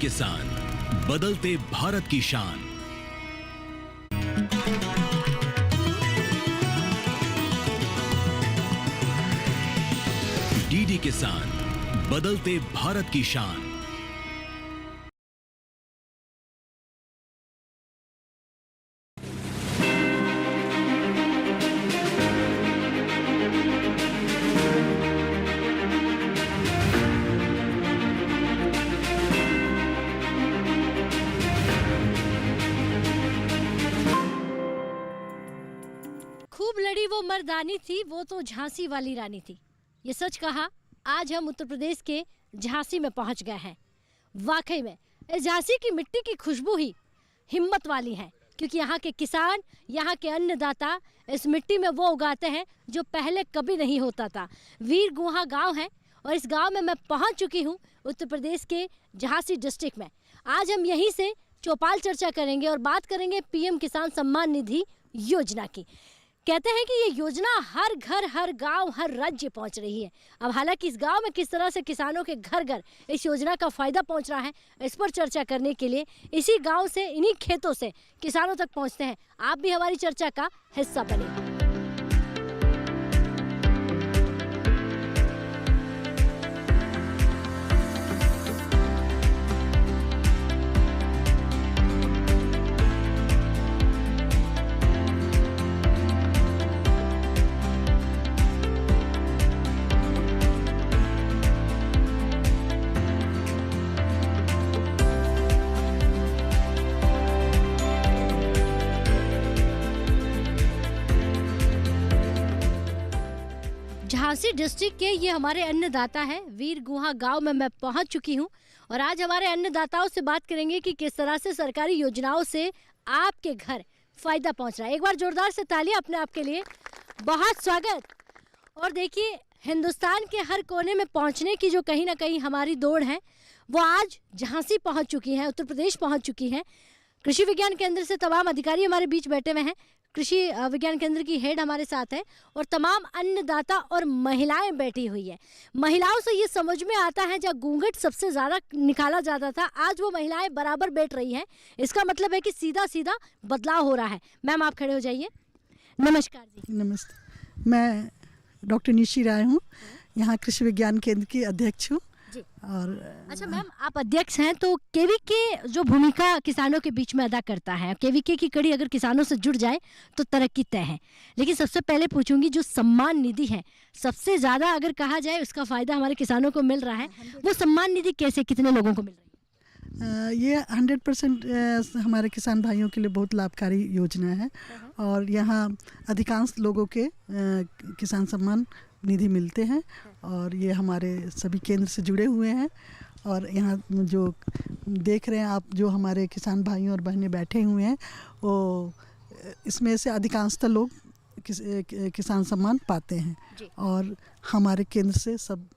किसान, बदलते भारत की शान। डीडी किसान, बदलते भारत की शान। खूब लड़ी वो मर्दानी थी, वो तो झांसी वाली रानी थी। ये सच कहा। आज हम उत्तर प्रदेश के झांसी में पहुंच गए हैं। वाकई में इस झांसी की मिट्टी की खुशबू ही हिम्मत वाली है, क्योंकि यहाँ के किसान, यहाँ के अन्नदाता इस मिट्टी में वो उगाते हैं जो पहले कभी नहीं होता था। वीर गुहा गांव है और इस गांव में मैं पहुंच चुकी हूँ, उत्तर प्रदेश के झांसी डिस्ट्रिक्ट में। आज हम यहीं से चौपाल चर्चा करेंगे और बात करेंगे पीएम किसान सम्मान निधि योजना की। कहते हैं कि ये योजना हर घर, हर गांव, हर राज्य पहुंच रही है। अब हालांकि इस गांव में किस तरह से किसानों के घर घर इस योजना का फायदा पहुंच रहा है, इस पर चर्चा करने के लिए इसी गांव से, इन्हीं खेतों से किसानों तक पहुंचते हैं। आप भी हमारी चर्चा का हिस्सा बनिए। झांसी डिस्ट्रिक्ट के ये हमारे अन्नदाता हैं। वीर गुहा गांव में मैं पहुंच चुकी हूं और आज हमारे अन्नदाताओं से बात करेंगे कि किस तरह से सरकारी योजनाओं से आपके घर फायदा पहुंच रहा है। एक बार जोरदार से तालियां अपने आप के लिए। बहुत स्वागत। और देखिए, हिंदुस्तान के हर कोने में पहुंचने की जो कहीं ना कहीं हमारी दौड़ है, वो आज झांसी पहुंच चुकी है, उत्तर प्रदेश पहुंच चुकी है। कृषि विज्ञान केंद्र से तमाम अधिकारी हमारे बीच बैठे हुए हैं। कृषि विज्ञान केंद्र की हेड हमारे साथ है और तमाम अन्नदाता और महिलाएं बैठी हुई है। महिलाओं से ये समझ में आता है, जब घूंघट सबसे ज़्यादा निकाला जाता था, आज वो महिलाएं बराबर बैठ रही हैं। इसका मतलब है कि सीधा सीधा बदलाव हो रहा है। मैम, आप खड़े हो जाइए। नमस्कार जी। नमस्ते। मैं डॉक्टर निशी राय हूँ, यहाँ कृषि विज्ञान केंद्र की अध्यक्ष हूँ। और अच्छा मैम, आप अध्यक्ष हैं, तो केवीके जो भूमिका किसानों के बीच में अदा करता है, केवीके की कड़ी अगर किसानों से जुड़ जाए तो तरक्की तय है। लेकिन सबसे पहले पूछूंगी, जो सम्मान निधि है, सबसे ज़्यादा अगर कहा जाए उसका फ़ायदा हमारे किसानों को मिल रहा है, वो सम्मान निधि कैसे, कितने लोगों को मिल रही है? ये 100% हमारे किसान भाइयों के लिए बहुत लाभकारी योजना है और यहाँ अधिकांश लोगों के किसान सम्मान निधि मिलते हैं और ये हमारे सभी केंद्र से जुड़े हुए हैं। और यहाँ जो देख रहे हैं आप, जो हमारे किसान भाइयों और बहनें बैठे हुए हैं, वो इसमें से अधिकांशतः लोग किसान सम्मान पाते हैं और हमारे केंद्र से सब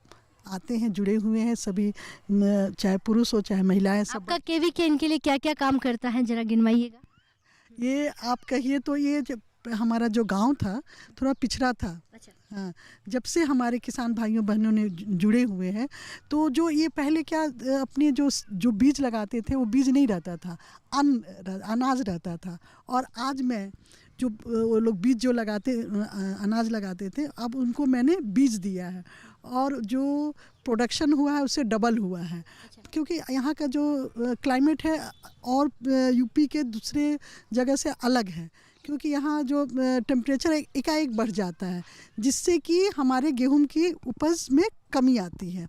आते हैं, जुड़े हुए हैं सभी, चाहे पुरुष हो चाहे महिलाएं। सब आपका केवीके इनके लिए क्या क्या काम करता है, जरा गिनवाइएगा। ये आप कहिए तो ये हमारा जो गांव था थोड़ा पिछड़ा था। अच्छा। हाँ, जब से हमारे किसान भाइयों बहनों ने जुड़े हुए हैं, तो जो ये पहले क्या अपने जो बीज लगाते थे, वो बीज नहीं रहता था, अनाज रहता था। और आज मैं जो वो लोग बीज जो लगाते, अनाज लगाते थे, अब उनको मैंने बीज दिया है और जो प्रोडक्शन हुआ है उससे डबल हुआ है। अच्छा। क्योंकि यहाँ का जो क्लाइमेट है और यूपी के दूसरे जगह से अलग है, क्योंकि यहाँ जो टेम्परेचर एकाएक बढ़ जाता है, जिससे कि हमारे गेहूं की उपज में कमी आती है।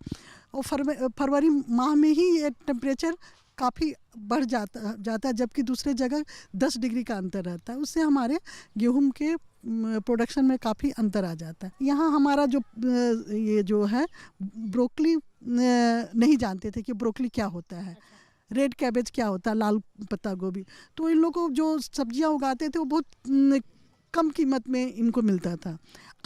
और फरवरी माह में ही ये टेम्परेचर काफ़ी बढ़ जाता है, जबकि दूसरे जगह 10 डिग्री का अंतर रहता है। उससे हमारे गेहूं के प्रोडक्शन में काफ़ी अंतर आ जाता है। यहाँ हमारा जो ये जो है ब्रोकली, नहीं जानते थे कि ब्रोकली क्या होता है, रेड कैबेज क्या होता है, लाल पत्ता गोभी। तो इन लोगों को जो सब्जियां उगाते थे वो बहुत कम कीमत में इनको मिलता था।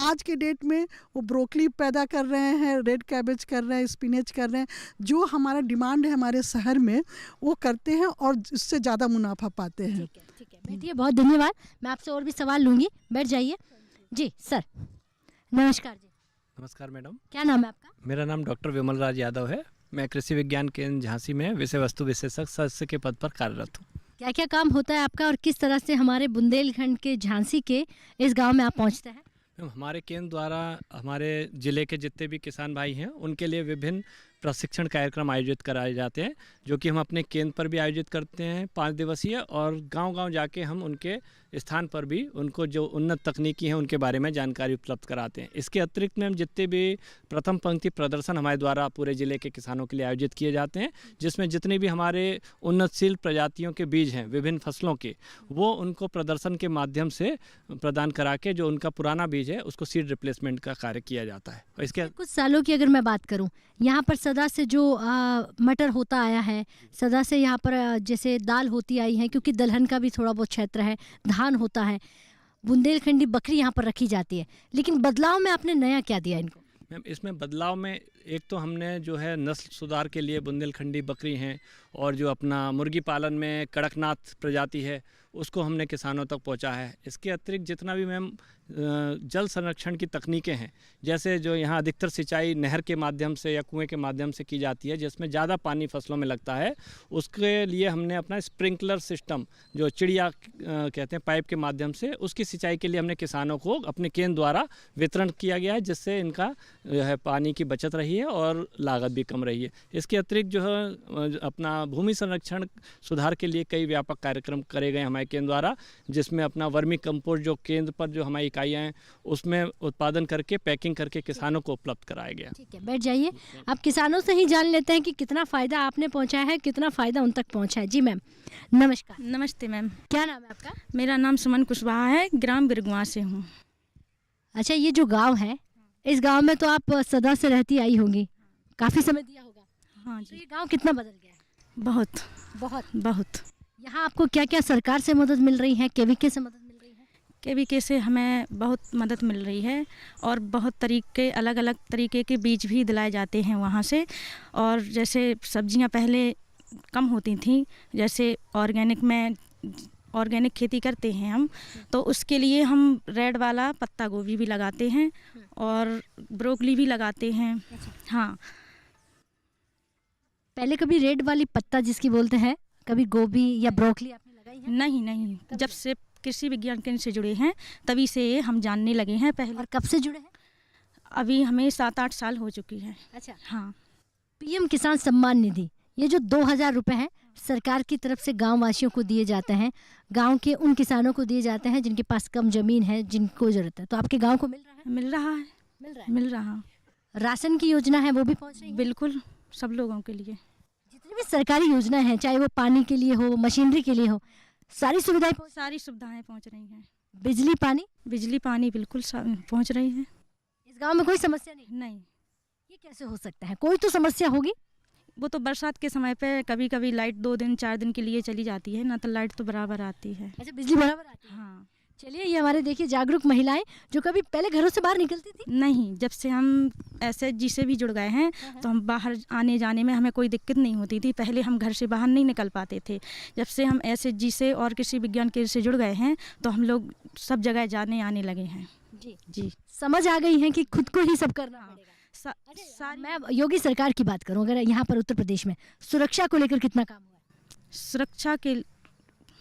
आज के डेट में वो ब्रोकली पैदा कर रहे हैं, रेड कैबेज कर रहे हैं, स्पिनच कर रहे हैं। जो हमारा डिमांड है हमारे शहर में, वो करते हैं और इससे ज़्यादा मुनाफा पाते हैं। ठीक है, बैठिए। बहुत धन्यवाद। मैं आपसे और भी सवाल लूँगी, बैठ जाइए। जी सर, नमस्कार जी। नमस्कार मैडम। क्या नाम है आपका? मेरा नाम डॉक्टर विमल राज यादव है। मैं कृषि विज्ञान केंद्र झांसी में विषय वस्तु विशेषज्ञ सदस्य के पद पर कार्यरत हूँ। क्या क्या काम होता है आपका और किस तरह से हमारे बुंदेलखंड के झांसी के इस गांव में आप पहुंचते हैं? मैम, हमारे केंद्र द्वारा हमारे ज़िले के जितने भी किसान भाई हैं उनके लिए विभिन्न प्रशिक्षण कार्यक्रम आयोजित कराए जाते हैं, जो कि हम अपने केंद्र पर भी आयोजित करते हैं 5 दिवसीय, और गांव-गांव जाके हम उनके स्थान पर भी उनको जो उन्नत तकनीकी हैं उनके बारे में जानकारी उपलब्ध कराते हैं। इसके अतिरिक्त में हम जितने भी प्रथम पंक्ति प्रदर्शन हमारे द्वारा पूरे ज़िले के किसानों के लिए आयोजित किए जाते हैं, जिसमें जितने भी हमारे उन्नतशील प्रजातियों के बीज हैं विभिन्न फसलों के, वो उनको प्रदर्शन के माध्यम से प्रदान करा के जो उनका पुराना बीज है उसको सीड रिप्लेसमेंट का कार्य किया जाता है। और इसके कुछ सालों की अगर मैं बात करूं, यहाँ पर सदा से जो मटर होता आया है, सदा से यहाँ पर जैसे दाल होती आई है, क्योंकि दलहन का भी थोड़ा बहुत क्षेत्र है, धान होता है, बुंदेलखंडी बकरी यहाँ पर रखी जाती है, लेकिन बदलाव में आपने नया क्या दिया इनको? मैम, इसमें बदलाव में एक तो हमने जो है नस्ल सुधार के लिए बुंदेलखंडी बकरी हैं, और जो अपना मुर्गी पालन में कड़कनाथ प्रजाति है उसको हमने किसानों तक पहुंचा है। इसके अतिरिक्त जितना भी मैम जल संरक्षण की तकनीकें हैं, जैसे जो यहाँ अधिकतर सिंचाई नहर के माध्यम से या कुएं के माध्यम से की जाती है, जिसमें ज़्यादा पानी फसलों में लगता है, उसके लिए हमने अपना स्प्रिंकलर सिस्टम जो चिड़िया कहते हैं पाइप के माध्यम से, उसकी सिंचाई के लिए हमने किसानों को अपने केंद्र द्वारा वितरण किया गया है, जिससे इनका जो है पानी की बचत रही है और लागत भी कम रही है। इसके अतिरिक्त जो है अपना भूमि संरक्षण सुधार के लिए कई व्यापक कार्यक्रम करे गए हमारे केंद्र द्वारा, जिसमें अपना वर्मी कंपोस्ट जो केंद्र पर जो हमारी इकाइयाँ हैं उसमें उत्पादन करके पैकिंग करके किसानों को उपलब्ध कराया गया। ठीक है, बैठ जाइए। आप किसानों से ही जान लेते हैं कि कितना फ़ायदा आपने पहुंचाया है, कितना फ़ायदा उन तक पहुंचा है। जी मैम, नमस्कार। नमस्ते मैम, क्या नाम है आपका? मेरा नाम सुमन कुशवाहा है, ग्राम बिरगुआ से हूँ। अच्छा, ये जो गांव है, इस गांव में तो आप सदा से रहती आई होंगी, काफ़ी समय दिया होगा। हाँ तो जी, ये गांव कितना बदल गया है? बहुत बहुत। बहुत। यहाँ आपको क्या क्या सरकार से मदद मिल रही है, केवीके से मदद मिल रही है? केवीके से हमें बहुत मदद मिल रही है, और बहुत तरीके अलग अलग तरीके के बीज भी दिलाए जाते हैं वहाँ से। और जैसे सब्जियाँ पहले कम होती थी, जैसे ऑर्गेनिक खेती करते हैं हम, तो उसके लिए हम रेड वाला पत्ता गोभी भी लगाते हैं और ब्रोकली भी लगाते हैं। हाँ, पहले कभी रेड वाली पत्ता जिसकी बोलते हैं, कभी गोभी या ब्रोकली आपने लगाई है? नहीं नहीं, जब से कृषि विज्ञान केंद्र से जुड़े हैं तभी से हम जानने लगे हैं। पहले और कब से जुड़े हैं? अभी हमें 7-8 साल हो चुकी है। अच्छा, हाँ, पीएम किसान सम्मान निधि, ये जो 2000 रुपए हैं सरकार की तरफ से गांव वासियों को दिए जाते हैं, गांव के उन किसानों को दिए जाते हैं जिनके पास कम जमीन है, जिनको जरूरत है। तो आपके गांव को मिल रहा है? मिल रहा है, मिल रहा है। मिल रहा। राशन की योजना है वो भी पहुंच रही है? बिल्कुल, सब लोगों के लिए। जितनी भी सरकारी योजना है, चाहे वो पानी के लिए हो, मशीनरी के लिए हो, सारी सुविधाएं सारी सुविधाएं पहुंच रही हैं। बिजली पानी बिल्कुल पहुंच रही है। इस गांव में कोई समस्या नहीं? नहीं, ये कैसे हो सकता है? कोई तो समस्या होगी। वो तो बरसात के समय पे कभी कभी लाइट 2 दिन 4 दिन के लिए चली जाती है, ना तो लाइट तो बराबर आती है। अच्छा, बिजली बराबर आती है? हाँ। चलिए, ये हमारे देखिए जागरूक महिलाएं जो कभी पहले घरों से बाहर निकलती थी। नहीं, जब से हम SHG से भी जुड़ गए हैं तो हम बाहर आने जाने में हमें कोई दिक्कत नहीं होती थी। पहले हम घर से बाहर नहीं निकल पाते थे। जब से हम SHG से और कृषि विज्ञान केंद्र से जुड़ गए हैं तो हम लोग सब जगह जाने आने लगे हैं। जी, समझ आ गई है कि खुद को ही सब करना पड़ेगा। मैं योगी सरकार की बात करूं, अगर यहाँ पर उत्तर प्रदेश में सुरक्षा को लेकर कितना काम हुआ है? सुरक्षा के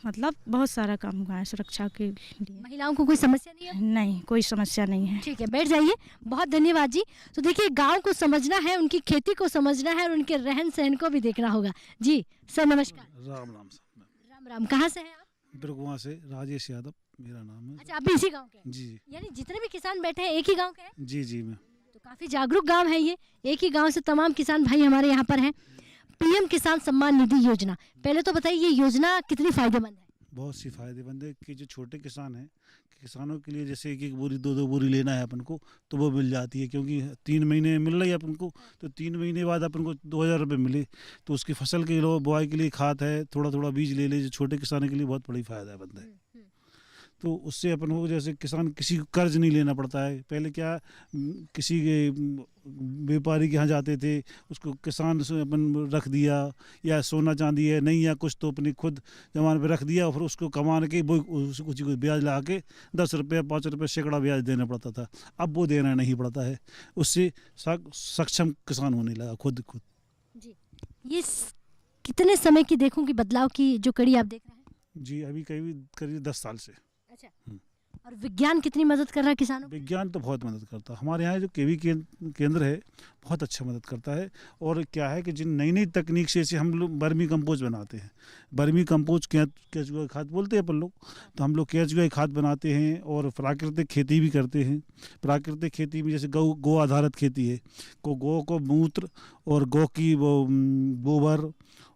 मतलब बहुत सारा काम हुआ है सुरक्षा के लिए। महिलाओं को कोई समस्या नहीं है? नहीं, कोई समस्या नहीं है। ठीक है, बैठ जाइए। बहुत धन्यवाद जी। तो देखिए, गांव को समझना है, उनकी खेती को समझना है और उनके रहन सहन को भी देखना होगा। जी सर, नमस्कार। राम राम साहब। राम राम। कहाँ से हैं आप? बिरगुआ से राजेश यादव मेरा नाम है। अच्छा, आप भी इसी गाँव के हैं? जी यानी जितने भी किसान बैठे हैं एक ही गाँव के हैं? जी जी मैं तो काफी जागरूक गांव है ये। एक ही गांव से तमाम किसान भाई हमारे यहाँ पर हैं। पीएम किसान सम्मान निधि योजना, पहले तो बताइए ये योजना कितनी फायदेमंद है? बहुत सी फायदेमंद है कि जो छोटे किसान हैं, किसानों के लिए जैसे 1-1 बोरी 2-2 बोरी लेना है अपन को तो वो मिल जाती है, क्योंकि 3 महीने मिल रही है अपन को, तो 3 महीने बाद अपन को 2000 रुपये मिले तो उसकी फसल के लिए बुआई के लिए खाद है, थोड़ा थोड़ा बीज ले ले, जो छोटे किसानों के लिए बहुत बड़ी फायदा बनता है। तो उससे अपन को जैसे किसान किसी को कर्ज नहीं लेना पड़ता है। पहले क्या किसी के व्यापारी के यहाँ जाते थे, उसको किसान से अपन रख दिया, या सोना चांदी है नहीं या कुछ तो अपनी खुद जमान पे रख दिया, और फिर उसको कमान के वो कुछ ब्याज ला के 10 रुपये 5 रुपये सैकड़ा ब्याज देना पड़ता था। अब वो देना नहीं पड़ता है। उससे सक्षम किसान होने लगा खुद। जी, ये कितने समय की देखूं कि बदलाव की जो कड़ी आप देख रहे हैं? जी अभी करीब 10 साल से। अच्छा, और विज्ञान कितनी मदद कर रहा है किसानों को? विज्ञान तो बहुत मदद करता है। हमारे यहाँ जो केवी केंद्र है बहुत अच्छा मदद करता है। और क्या है कि जिन नई नई तकनीक से जैसे हम लोग बर्मी कंपोस्ट बनाते हैं, बर्मी कंपोस्ट केचुआ खाद बोलते हैं अपन लोग, तो हम लोग केचुआ खाद बनाते हैं और प्राकृतिक खेती भी करते हैं। प्राकृतिक खेती में जैसे गौ आधारित खेती है, गौ को मूत्र और गौ की वो गोबर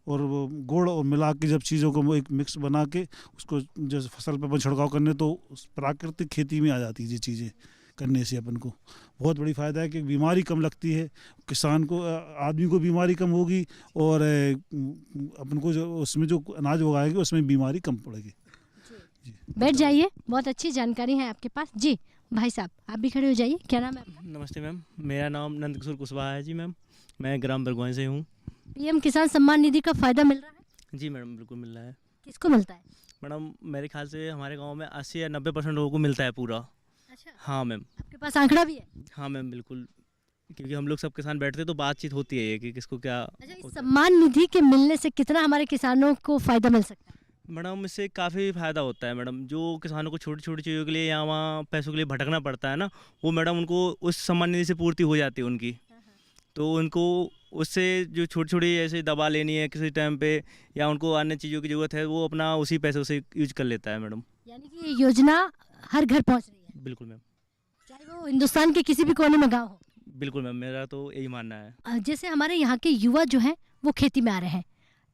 और वो गुड़ और मिला के जब चीज़ों को एक मिक्स बना के उसको जैसे फसल पर छिड़काव करने, तो उस प्राकृतिक खेती में आ जाती है ये चीज़ें करने से अपन को बहुत बड़ी फ़ायदा है कि बीमारी कम लगती है किसान को, आदमी को बीमारी कम होगी और अपन को जो उसमें जो अनाज उगाएंगे उसमें बीमारी कम पड़ेगी। बैठ जाइए, बहुत अच्छी जानकारी है आपके पास। जी भाई साहब, आप भी खड़े हो जाइए। क्या नाम है आपका? नमस्ते मैम, मेरा नाम नंदकिशोर कुशवाहा है जी मैम, मैं ग्राम बरगोइन से हूँ। पीएम किसान सम्मान निधि का फायदा मिल रहा है? जी मैडम बिल्कुल मिल रहा है। किसको मिलता है? मैडम मेरे ख्याल से हमारे गांव में 80 या 90% लोगों को मिलता है पूरा। अच्छा, हाँ मैम। आपके पास आंकड़ा भी है? हाँ मैम बिल्कुल, क्योंकि हम लोग सब किसान बैठते तो बातचीत होती है ये कि किसको क्या अच्छा, इस होता है। सम्मान निधि के मिलने से कितना हमारे किसानों को फायदा मिल सकता है? मैडम इससे काफ़ी फ़ायदा होता है मैडम। जो किसानों को छोटी छोटी चीज़ों के लिए या वहाँ पैसों के लिए भटकना पड़ता है ना, वो मैडम उनको उस सम्मान निधि से पूर्ति हो जाती है उनकी। तो उनको उससे जो छोटी छोटी ऐसे दवा लेनी है किसी टाइम पे या उनको अन्य चीज़ों की ज़रूरत है, वो अपना उसी पैसों से यूज कर लेता है मैडम। यानी कि ये योजना हर घर पहुंच रही है, बिल्कुल मैम। चाहे वो हिंदुस्तान के किसी भी कोने में गाँव हो। बिल्कुल मैम, मेरा तो यही मानना है। जैसे हमारे यहाँ के युवा जो हैं वो खेती में आ रहे हैं,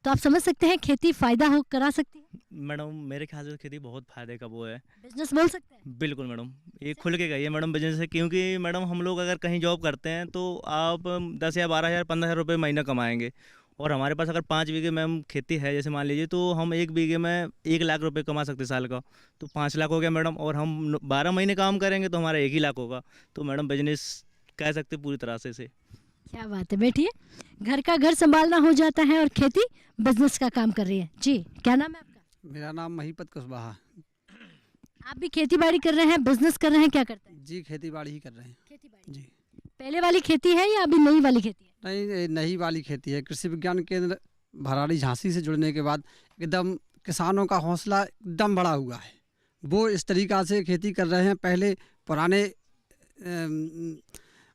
तो आप समझ सकते हैं खेती फायदा हो करा सकती है। मैडम मेरे ख्याल से खेती बहुत फायदे का वो है। बिजनेस बोल सकते हैं। बिल्कुल मैडम, ये खुल के कहिए मैडम बिजनेस है, क्योंकि मैडम हम लोग अगर कहीं जॉब करते हैं तो आप 10 या 12 हज़ार 15 हज़ार रुपये महीना कमाएंगे, और हमारे पास अगर 5 बीघे में हम खेती है जैसे मान लीजिए, तो हम 1 बीघे में 1 लाख रुपए कमा सकते हैं साल का, तो 5 लाख हो गया मैडम। और हम 12 महीने काम करेंगे तो हमारा 1 ही लाख होगा। तो मैडम बिजनेस कह सकते पूरी तरह से। क्या बात है, बैठिए। घर का घर संभालना हो जाता है और खेती बिजनेस का काम कर रही है। जी, क्या नाम है आपका? मेरा नाम महिपत कुशवाहा। आप भी खेती बाड़ी कर रहे हैं, बिजनेस कर रहे हैं, क्या करते हैं? जी खेती बाड़ी ही कर रहे हैं। खेती बाड़ी जी पहले वाली खेती है या अभी नई वाली खेती है? नहीं, नई वाली खेती है। कृषि विज्ञान केंद्र भराड़ी झांसी से जुड़ने के बाद एकदम किसानों का हौसला एकदम बढ़ा हुआ है। वो इस तरीक़ा से खेती कर रहे हैं। पहले पुराने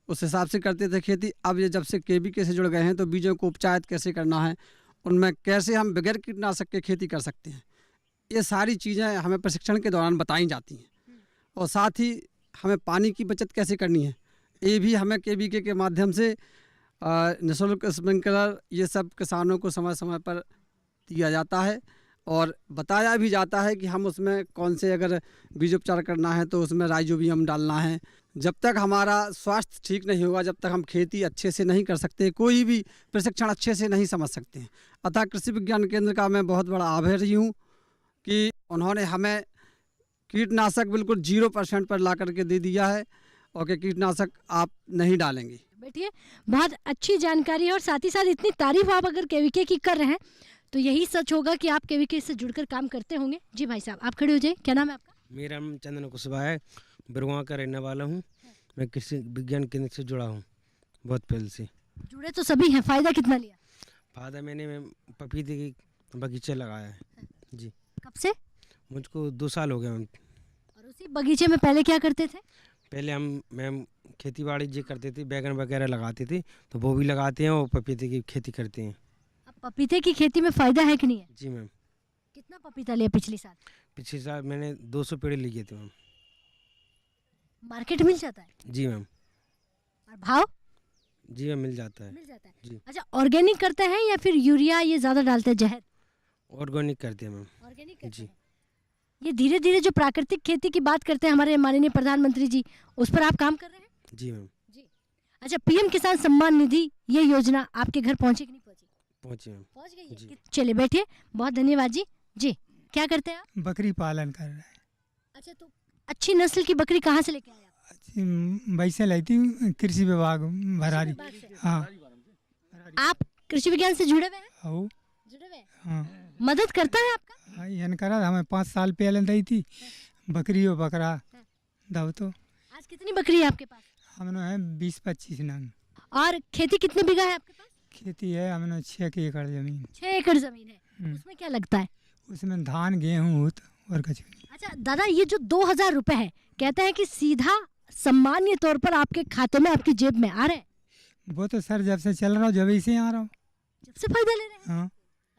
उस हिसाब से करते थे खेती। अब ये जब से केवीके से जुड़ गए हैं तो बीजों को उपचारित कैसे करना है, उनमें कैसे हम बगैर कीटनाशक के खेती कर सकते हैं, ये सारी चीज़ें हमें प्रशिक्षण के दौरान बताई जाती हैं। और साथ ही हमें पानी की बचत कैसे करनी है, ये भी हमें केवीके के माध्यम से निःशुल्क स्प्रिंकलर ये सब किसानों को समय समय पर दिया जाता है। और बताया भी जाता है कि हम उसमें कौन से अगर बीज उपचार करना है तो उसमें राइजोबियम डालना है। जब तक हमारा स्वास्थ्य ठीक नहीं होगा, जब तक हम खेती अच्छे से नहीं कर सकते, कोई भी प्रशिक्षण अच्छे से नहीं समझ सकते हैं। अतः कृषि विज्ञान केंद्र का मैं बहुत बड़ा आभारी हूँ कि उन्होंने हमें कीटनाशक बिल्कुल 0% पर ला करके दे दिया है और कि कीटनाशक आप नहीं डालेंगे। बैठिए, बहुत अच्छी जानकारी है। और साथ ही साथ इतनी तारीफ आप अगर केवीके की कर रहे हैं तो यही सच होगा कि आप केवीके से जुड़कर काम करते होंगे। जी भाई साहब, आप खड़े हो जाइए। क्या नाम है आपका? मेरा नाम चंदन कुशवाहा है, बरगुआ का रहने वाला हूँ। मैं कृषि विज्ञान केंद्र से जुड़ा हूँ बहुत पहले से। जुड़े तो सभी हैं, फायदा कितना लिया? फायदा मैंने पपीते की बगीचा लगाया है जी। कब से? मुझको 2 साल हो गए। और उसी बगीचे में पहले क्या करते थे? पहले मैम खेती बाड़ी जी करते थे, बैगन वगैरह लगाते थे, तो वो भी लगाते हैं और पपीते की खेती करते हैं। अब पपीते की खेती में फायदा है कि नहीं है? जी मैम। कितना पपीता लिया पिछले साल? पिछले साल मैंने 200 पेड़ लिए थे मैम। मार्केट मिल जाता है? जी मैम। और भाव? जी मैम मिल जाता है। मिल जाता है। जी। अच्छा, ऑर्गेनिक करते हैं या फिर यूरिया ये ज़्यादा डालते हैं, जहर? ऑर्गेनिक करते हैं मैम। ऑर्गेनिक करते जी। हैं। ये धीरे धीरे जो प्राकृतिक खेती की बात करते हैं हमारे माननीय प्रधानमंत्री जी, उस पर आप काम कर रहे हैं? जी मैम। जी। अच्छा, पीएम किसान सम्मान निधि ये योजना आपके घर पहुंची कि नहीं पहुंची? पहुँचे मैम। पहुंच गई जी। है। चलिए बैठिए, बहुत धन्यवाद जी। जी, क्या करते हैं आप? बकरी पालन कर रहे हैं। अच्छा, तो अच्छी नस्ल की बकरी कहाँ से लेके आए आप? वैसे लाई थी कृषि विभाग भरारी। विभाग से। हाँ आप कृषि विज्ञान से जुड़े हुए हैं? हाँ जुड़े हुए हैं। हाँ। मदद करता है आपका? हाँ यन करा हमें 5 साल पहले दी थी बकरी और बकरा दव। तो आज कितनी बकरी है आपके पास? हमने है 20-25 नंग। और खेती कितने बीघा है आपके पास? खेती है हमने 6 एकड़ ज़मीन। 6 एकड़ जमीन है, उसमें क्या लगता है? उसमें धान गेहूँ और कुछ नहीं। अच्छा दादा, ये जो 2000 रुपए है, कहते हैं कि सीधा सम्मान्य तौर पर आपके खाते में, आपकी जेब में आ रहे हैं? वो तो सर जब से चल रहा हूँ जब से आ रहा हूँ। जब से फायदा ले रहे हैं? हाँ,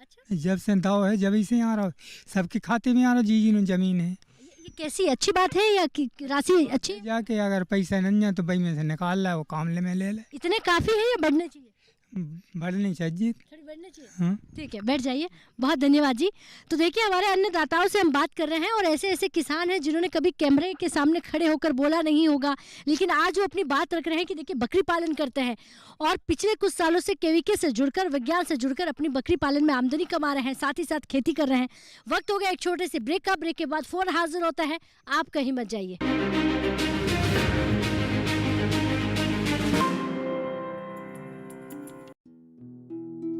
अच्छा, जब से दाव है जब से आ रहा हूँ, सबके खाते में आ रहा, जी ज़मीन है। ये कैसी अच्छी बात है या राशि अच्छी है? जाके अगर पैसा नहीं है तो भाई में से निकाल ला, वो काम में ले ले। इतने काफी है या बढ़ने चाहिए? बढ़नी चाहिए। थोड़ी बढ़नी चाहिए। हाँ। ठीक है, बैठ जाइए। बहुत धन्यवाद जी। तो देखिए, हमारे अन्नदाताओं से हम बात कर रहे हैं और ऐसे ऐसे किसान हैं जिन्होंने कभी कैमरे के सामने खड़े होकर बोला नहीं होगा, लेकिन आज वो अपनी बात रख रहे हैं कि देखिए बकरी पालन करते हैं और पिछले कुछ सालों से केवीके से जुड़कर, विज्ञान से जुड़कर अपनी बकरी पालन में आमदनी कमा रहे हैं, साथ ही साथ खेती कर रहे हैं। वक्त हो गया एक छोटे से ब्रेक का। ब्रेक के बाद फोन हाजिर होता है, आप कहीं मत जाइए।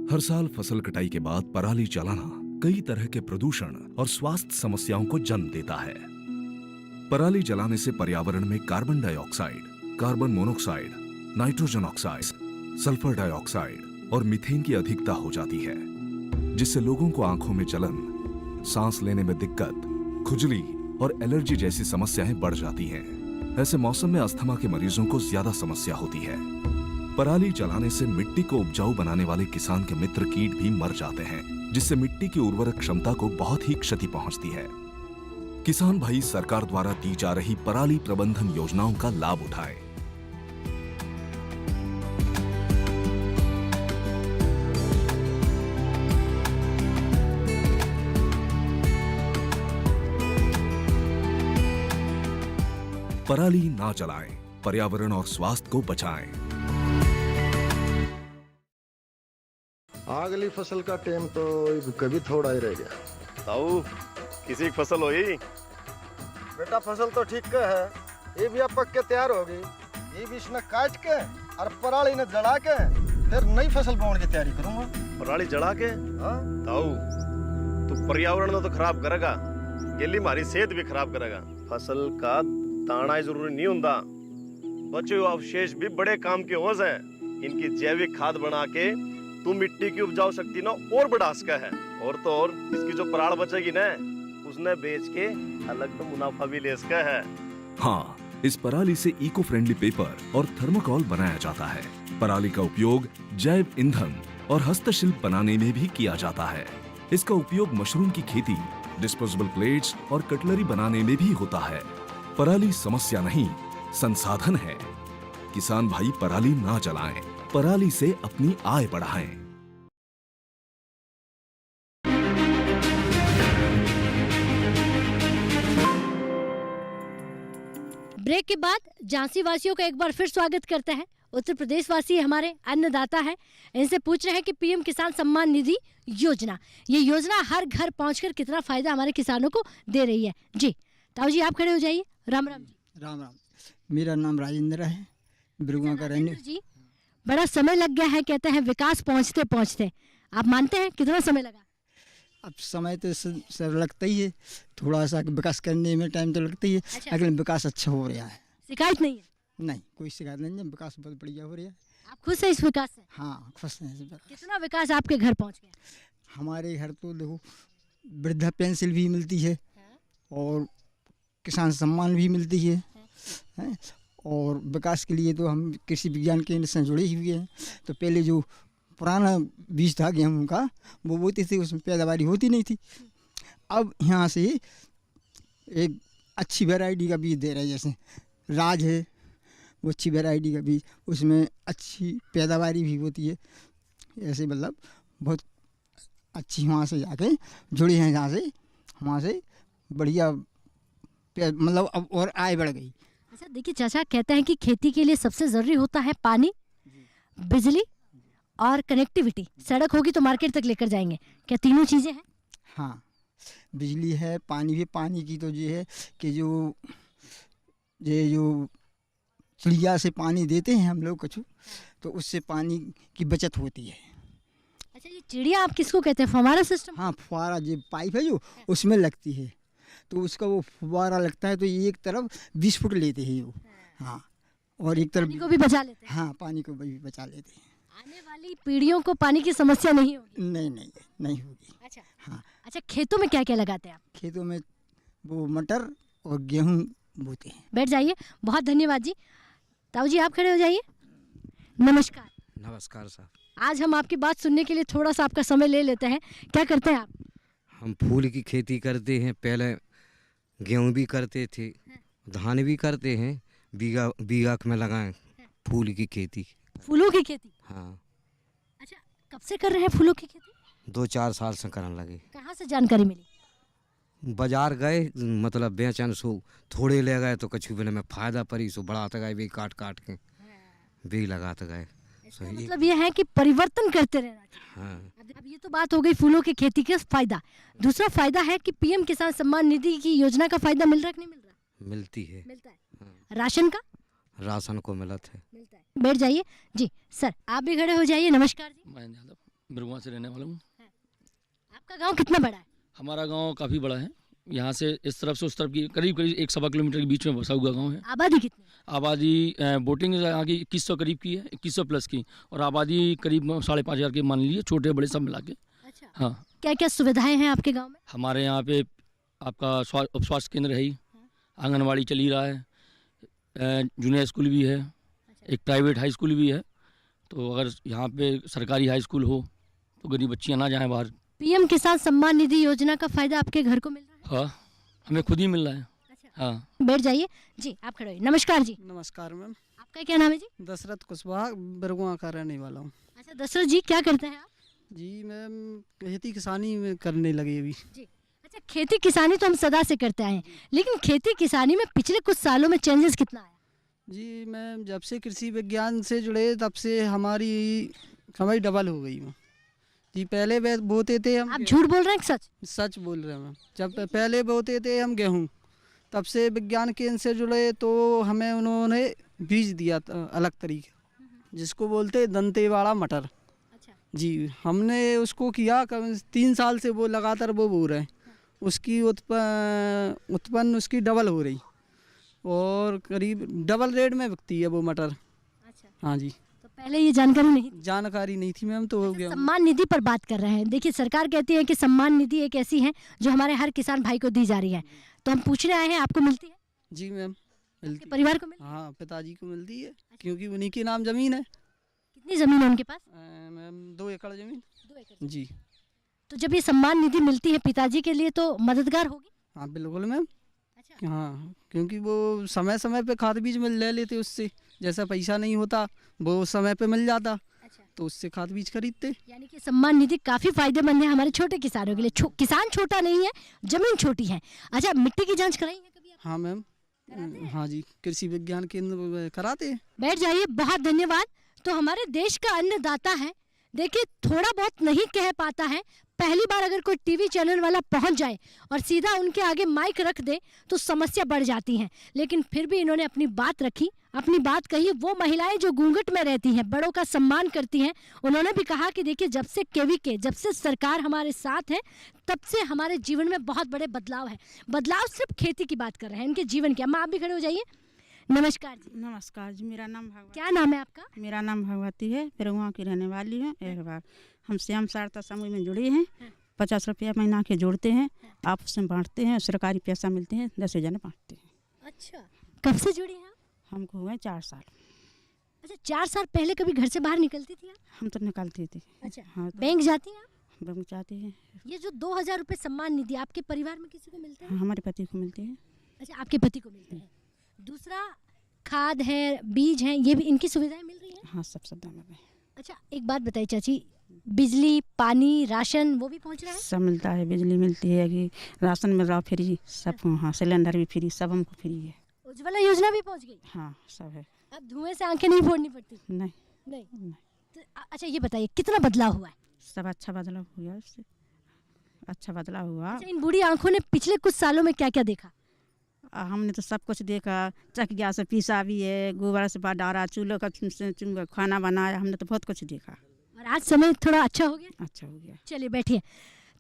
हर साल फसल कटाई के बाद पराली जलाना कई तरह के प्रदूषण और स्वास्थ्य समस्याओं को जन्म देता है। पराली जलाने से पर्यावरण में carbon dioxide, carbon monoxide, nitrogen oxide, sulphur dioxide और मीथेन की अधिकता हो जाती है, जिससे लोगों को आंखों में जलन, सांस लेने में दिक्कत, खुजली और एलर्जी जैसी समस्याएं बढ़ जाती हैं। ऐसे मौसम में अस्थमा के मरीजों को ज्यादा समस्या होती है। पराली जलाने से मिट्टी को उपजाऊ बनाने वाले किसान के मित्र कीट भी मर जाते हैं, जिससे मिट्टी की उर्वरक क्षमता को बहुत ही क्षति पहुंचती है। किसान भाई सरकार द्वारा दी जा रही पराली प्रबंधन योजनाओं का लाभ उठाएं। पराली ना जलाएं, पर्यावरण और स्वास्थ्य को बचाएं। अगली फसल का टाइम तो कभी थोड़ा ही रह गया। ताऊ किसी की फसल हुई? बेटा फसल तो ठीक का है, ये भी अब पक के तैयार होगी। ये भी इसने काट के और पराली ने जला के फिर नई फसल बोने की तैयारी करूंगा। पराली जला के? हाँ ताऊ तू पर्यावरण तो खराब करेगा, गेली हमारी सेहत भी खराब करेगा। फसल का दाना ही जरूरी नहीं होता, बचे हुए अवशेष भी बड़े काम के हो जाए। इनकी जैविक खाद बना के तू मिट्टी की उपजाऊ शक्ति ना और बढ़ा सका है। और तो और इसकी जो पराल बचेगी ना, उसने बेच के अलग तो मुनाफा भी ले सका है। हाँ, इस पराली से इको फ्रेंडली पेपर और थर्मोकोल बनाया जाता है। पराली का उपयोग जैव ईंधन और हस्तशिल्प बनाने में भी किया जाता है। इसका उपयोग मशरूम की खेती, डिस्पोजेबल प्लेट्स और कटलरी बनाने में भी होता है। पराली समस्या नहीं, संसाधन है। किसान भाई पराली ना जलाएं, पराली से अपनी आय बढ़ाएं। ब्रेक के बाद झांसी वासियों का एक बार फिर स्वागत करते हैं। उत्तर प्रदेश वासी हमारे अन्नदाता है, इनसे पूछ रहे हैं कि पीएम किसान सम्मान निधि योजना, ये योजना हर घर पहुंचकर कितना फायदा हमारे किसानों को दे रही है। जी ताऊ जी आप खड़े हो जाइए। राम राम जी। राम राम। मेरा नाम राजेंद्र है, बिरुआ का रहने। जी बड़ा समय लग गया है, कहते हैं विकास पहुंचते पहुंचते, आप मानते हैं कितना समय लगा? अब समय तो सर लगता ही है, थोड़ा सा विकास करने में टाइम तो लगता ही है। अच्छा। लेकिन विकास अच्छा हो रहा है, शिकायत नहीं है? नहीं कोई शिकायत नहीं है, विकास बहुत बढ़िया हो रहा है। आप खुश हैं इस विकास से? हाँ खुश हैं। कितना विकास आपके घर पहुंच गया? हमारे घर तो देखो वृद्धा पेंशन भी मिलती है और किसान सम्मान भी मिलती है। और विकास के लिए तो हम कृषि विज्ञान केंद्र से जुड़े हुए हैं। तो पहले जो पुराना बीज था गेहूं का, वो बोते थे, उसमें पैदावारी होती नहीं थी। अब यहाँ से एक अच्छी वैरायटी का बीज दे रहे हैं, जैसे राज है, वो अच्छी वैरायटी का बीज, उसमें अच्छी पैदावारी भी होती है। ऐसे मतलब बहुत अच्छी वहाँ से जाके जुड़े हैं, जहाँ से वहाँ से बढ़िया मतलब अब और आय बढ़ गई। अच्छा देखिए चाचा, कहते हैं कि खेती के लिए सबसे ज़रूरी होता है पानी, बिजली और कनेक्टिविटी। सड़क होगी तो मार्केट तक लेकर जाएंगे, क्या तीनों चीज़ें हैं? हाँ, बिजली है, पानी भी। पानी की तो ये है कि जो चिड़िया से पानी देते हैं हम लोग कछु, तो उससे पानी की बचत होती है। अच्छा ये चिड़िया आप किसको कहते हैं? फव्वारा सिस्टम? हाँ फव्वारा, जो पाइप है जो उसमें लगती है, तो उसका वो फव्वारा लगता है, तो ये एक तरफ 20 फुट लेते हैं वो। हाँ, और एक तरफ पानी को भी बचा लेते हैं। हाँ, पानी को भी बचा लेते हैं। आने वाली पीढ़ियों को पानी की समस्या नहीं होगी? नहीं होगी। अच्छा हाँ। अच्छा, खेतों में क्या क्या लगाते हैं आप? खेतों में वो मटर और गेहूँ बोते हैं। बैठ जाइए, बहुत धन्यवाद जी। ताऊ जी आप खड़े हो जाइए। नमस्कार। नमस्कार साहब। आज हम आपकी बात सुनने के लिए थोड़ा सा आपका समय ले लेते हैं। क्या करते हैं आप? हम फूल की खेती करते हैं, पहले गेहूँ भी करते थे, धान भी करते हैं, बीघा में लगाएं फूल की खेती। फूलों की खेती? हाँ। अच्छा, कब से कर रहे हैं फूलों की खेती? 2-4 साल से करने लगे। कहाँ से जानकारी मिली? बाजार गए, मतलब बेचन सो थोड़े ले गए तो कछु बिना में फायदा पड़ी, सो बढ़ाते गए, भी काट के भी लगाते गए। मतलब ये है कि परिवर्तन करते रहना चाहिए। हाँ। अब ये तो बात हो गई फूलों की खेती का फायदा। दूसरा फायदा है कि पीएम किसान सम्मान निधि की योजना का फायदा मिल रहा है कि नहीं मिल रहा? मिलती है। मिलता है। हाँ। राशन का? राशन को मिलत है। मिलता है। बैठ जाइए जी। सर आप भी खड़े हो जाइए। नमस्कार जी। मैं बिरगुआ से रहने वाला हूँ। आपका गाँव कितना बड़ा है? हमारा गांव काफ़ी बड़ा है। यहाँ से इस तरफ से उस तरफ की करीब 1-1.25 किलोमीटर के बीच में बसा हुआ गांव है। आबादी कितनी? आबादी बोटिंग यहाँ की 2100 करीब की है, 2100 प्लस की, और आबादी करीब 5,500 के मान लीजिए, छोटे बड़े सब मिला के। अच्छा। हाँ। क्या क्या सुविधाएं हैं आपके गाँव में? हमारे यहाँ पे आपका स्वास्थ्य केंद्र है ही, आंगनबाड़ी चल ही रहा है, जूनियर स्कूल भी है, एक प्राइवेट हाई स्कूल भी है। तो अगर यहाँ पे सरकारी हाई स्कूल हो तो गरीब बच्चियाँ ना जाएँ बाहर। पीएम किसान सम्मान निधि योजना का फायदा आपके घर को मिल रहा है? हाँ, हमें खुद ही मिल रहा है। अच्छा। हाँ। बैठ जाइए जी। आप खड़े होइए। नमस्कार जी। नमस्कार मैम। आपका क्या नाम है जी? दशरथ कुशवाहा, बिरगुआ का रहने वाला हूँ। अच्छा दशरथ जी, क्या करते हैं आप? जी मैम खेती किसानी में करने लगे अभी। जी। अच्छा, खेती किसानी तो हम सदा से करते आए हैं, लेकिन खेती किसानी में पिछले कुछ सालों में चेंजेस कितना आया? जी मैम, जब से कृषि विज्ञान से जुड़े तब से हमारी समझ डबल हो गई मैम। जी पहले बोते थे हम। आप झूठ बोल रहे हैं सच? सच बोल रहे हैं मैम। जब पहले बोते थे हम गेहूँ, तब से विज्ञान केंद्र से जुड़े तो हमें उन्होंने बीज दिया था अलग तरीके, जिसको बोलते हैं दंतेवाड़ा मटर। अच्छा। जी हमने उसको किया 3 साल से वो लगातार वो बो रहे हैं। उसकी उत्पन्न उसकी डबल हो रही और करीब डबल रेट में बिकती है वो मटर। अच्छा। हाँ जी। तो पहले ये जानकारी नहीं थी मैम। तो हो गया। सम्मान निधि पर बात कर रहे हैं। देखिए सरकार कहती है कि सम्मान निधि एक ऐसी है जो हमारे हर किसान भाई को दी जा रही है, तो हम पूछने आए हैं आपको मिलती है? जी मैम मिलती। परिवार को मिलती है? हाँ पिताजी को मिलती है। क्योंकि उन्हीं के नाम जमीन है। कितनी जमीन है उनके पास? मैम 2 एकड़ जमीन। 2 एकड़ जी। तो जब ये सम्मान निधि मिलती है पिताजी के लिए तो मददगार होगी? हाँ बिल्कुल मैम। अच्छा। हाँ क्योंकि वो समय समय पे खाद बीज ले लेते उससे, जैसा पैसा नहीं होता वो समय पे मिल जाता। अच्छा। तो उससे खाद बीज खरीदते। यानी कि सम्मान निधि काफी फायदेमंद है हमारे छोटे किसानों के लिए। किसान छोटा नहीं है, जमीन छोटी है। अच्छा, मिट्टी की जांच कराई है कभी? हाँ मैम। हाँ जी, कृषि विज्ञान केंद्र कराते हैं। बैठ जाइए। बहुत धन्यवाद। तो हमारे देश का अन्नदाता है। देखिए थोड़ा बहुत नहीं कह पाता है, पहली बार अगर कोई टीवी चैनल वाला पहुंच जाए और सीधा उनके आगे माइक रख दे तो समस्या बढ़ जाती है, लेकिन फिर भी इन्होंने अपनी बात रखी, अपनी बात कही। वो महिलाएं जो घूंघट में रहती हैं, बड़ों का सम्मान करती हैं, उन्होंने भी कहा कि देखिए जब से केवीके, जब से सरकार हमारे साथ है, तब से हमारे जीवन में बहुत बड़े बदलाव है। बदलाव सिर्फ खेती की बात कर रहे हैं, इनके जीवन की। अम्मा आप भी खड़े हो जाइए। नमस्कार जी। नमस्कार जी। मेरा नाम भगवती। क्या नाम है आपका? मेरा नाम भगवती है, बिरगुआ की रहने वाली है। एक बार हम श्याम सहायता समूह में जुड़े हैं। 50 रुपया महीना के जोड़ते हैं, आपस में बांटते हैं, सरकारी पैसा मिलते हैं, 10 जने बांटते हैं। अच्छा, कब से जुड़ी हैं आप? हमको हुए 4 साल। अच्छा, 4 साल पहले कभी घर से बाहर निकलती थी आप? हम तो निकलते थे। अच्छा। हाँ। बैंक जाती हैं आप? बैंक जाते हैं। ये जो 2000 रुपये सम्मान निधि आपके परिवार में किसी को मिलते हैं? हाँ, हमारे पति को मिलते हैं। अच्छा, आपके पति को मिलते हैं। दूसरा खाद है, बीज हैं, ये भी इनकी सुविधाएं मिल रही हैं? हाँ, सब सुविधा मिल रही है। अच्छा, एक बात बताइए चाची, बिजली, पानी, राशन वो भी पहुंच रहा है? सब मिलता है। बिजली मिलती है, कि राशन मिल रहा फ्री सब। हाँ, सिलेंडर भी फ्री, सब हमको फ्री है। उज्ज्वला योजना भी पहुंच गई? हाँ, सब है। अब धुएं से आंखें नहीं फोड़नी पड़ती? नहीं नहीं। तो अच्छा ये बताइए कितना बदलाव हुआ है? सब अच्छा बदलाव हुआ, इससे अच्छा बदलाव हुआ। अच्छा, इन बूढ़ी आंखों ने पिछले कुछ सालों में क्या क्या देखा? हमने तो सब कुछ देखा। चकिया से पीसा भी है, गोबर से डारा, चूल्हे का खाना बनाया, हमने तो बहुत कुछ देखा। और आज समय थोड़ा अच्छा हो गया? अच्छा हो गया। चलिए बैठिए।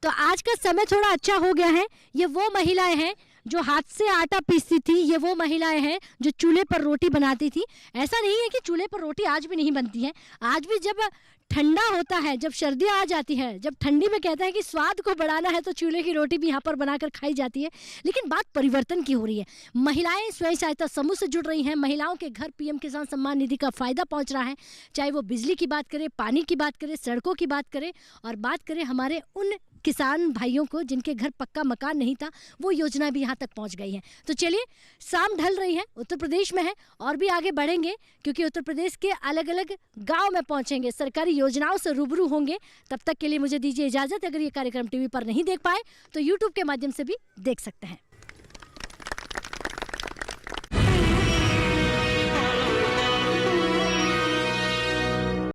तो आज का समय थोड़ा अच्छा हो गया है। ये वो महिलाएं हैं जो हाथ से आटा पीसती थी, ये वो महिलाएं हैं जो चूल्हे पर रोटी बनाती थी। ऐसा नहीं है कि चूल्हे पर रोटी आज भी नहीं बनती है, आज भी जब ठंडा होता है, जब सर्दियाँ आ जाती हैं, जब ठंडी में कहते हैं कि स्वाद को बढ़ाना है तो चूल्हे की रोटी भी यहाँ पर बनाकर खाई जाती है। लेकिन बात परिवर्तन की हो रही है। महिलाएं स्वयं सहायता समूह से जुड़ रही हैं, महिलाओं के घर पीएम किसान सम्मान निधि का फायदा पहुँच रहा है, चाहे वो बिजली की बात करें, पानी की बात करें, सड़कों की बात करें, और बात करें हमारे उन किसान भाइयों को जिनके घर पक्का मकान नहीं था, वो योजना भी यहाँ तक पहुँच गई है। तो चलिए, शाम ढल रही है, उत्तर प्रदेश में है, और भी आगे बढ़ेंगे क्योंकि उत्तर प्रदेश के अलग अलग गांव में पहुँचेंगे, सरकारी योजनाओं से रूबरू होंगे। तब तक के लिए मुझे दीजिए इजाज़त। अगर ये कार्यक्रम टीवी पर नहीं देख पाए तो यूट्यूब के माध्यम से भी देख सकते हैं।